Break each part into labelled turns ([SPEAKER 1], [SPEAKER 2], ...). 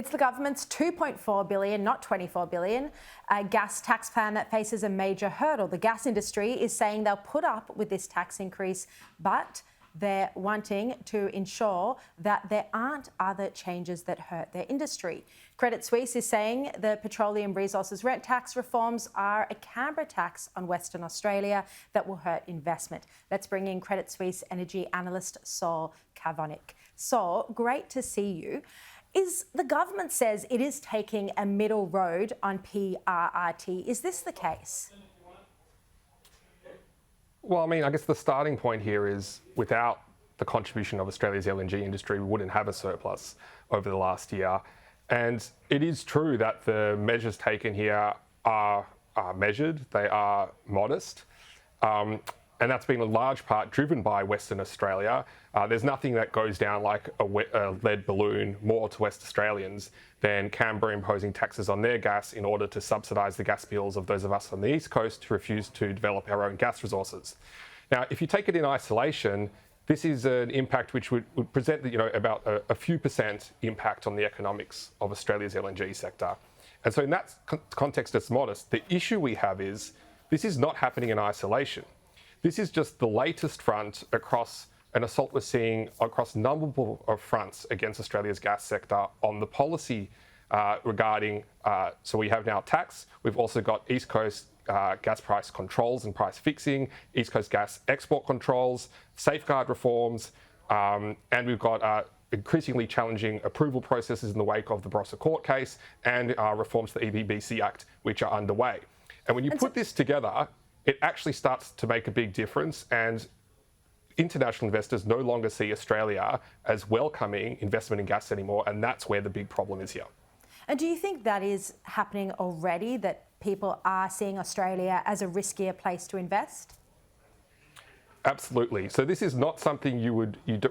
[SPEAKER 1] It's the government's $2.4 billion, not $24 billion, gas tax plan that faces a major hurdle. The gas industry is saying they'll put up with this tax increase, but they're wanting to ensure that there aren't other changes that hurt their industry. Credit Suisse is saying the petroleum resources rent tax reforms are a Canberra tax on Western Australia that will hurt investment. Let's bring in Credit Suisse Energy Analyst Saul Kavonic. Saul, great to see you. The government says it is taking a middle road on PRRT. Is this the case?
[SPEAKER 2] Well, I mean, I guess the starting point here is without the contribution of Australia's LNG industry, we wouldn't have a surplus over the last year. And it is true that the measures taken here are measured, they are modest. And that's been a large part driven by Western Australia. There's nothing that goes down like a lead balloon more to West Australians than Canberra imposing taxes on their gas in order to subsidise the gas bills of those of us on the East Coast who refuse to develop our own gas resources. Now, if you take it in isolation, this is an impact which would present, about a few percent impact on the economics of Australia's LNG sector. And so in that context, it's modest. The issue we have is this is not happening in isolation. This is just the latest front across an assault we're seeing across a number of fronts against Australia's gas sector on the policy regarding, so we have now tax, we've also got East Coast gas price controls and price fixing, East Coast gas export controls, safeguard reforms, and we've got increasingly challenging approval processes in the wake of the Barossa court case and reforms to the EVBC Act, which are underway. And when you put this together, it actually starts to make a big difference, and international investors no longer see Australia as welcoming investment in gas anymore, and that's where the big problem is here.
[SPEAKER 1] And do you think that is happening already, that people are seeing Australia as a riskier place to invest?
[SPEAKER 2] Absolutely. So this is not something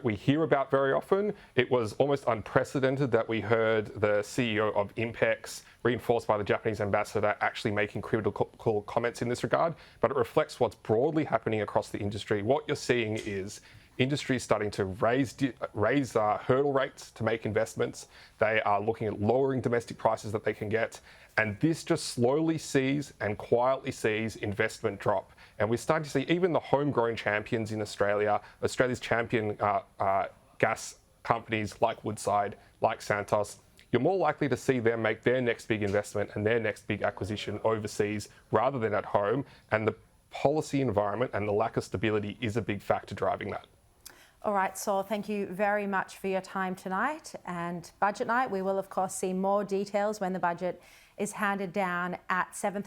[SPEAKER 2] we hear about very often. It was almost unprecedented that we heard the CEO of INPEX, reinforced by the Japanese ambassador, actually making critical comments in this regard. But it reflects what's broadly happening across the industry. What you're seeing is industry starting to raise hurdle rates to make investments. They are looking at lowering domestic prices that they can get. And this just slowly sees and quietly sees investment drop. And we're starting to see even the homegrown champions in Australia, Australia's champion gas companies like Woodside, like Santos, you're more likely to see them make their next big investment and their next big acquisition overseas rather than at home. And the policy environment and the lack of stability is a big factor driving that.
[SPEAKER 1] All right, Saul, thank you very much for your time tonight. And budget night, we will, of course, see more details when the budget is handed down at 7:30.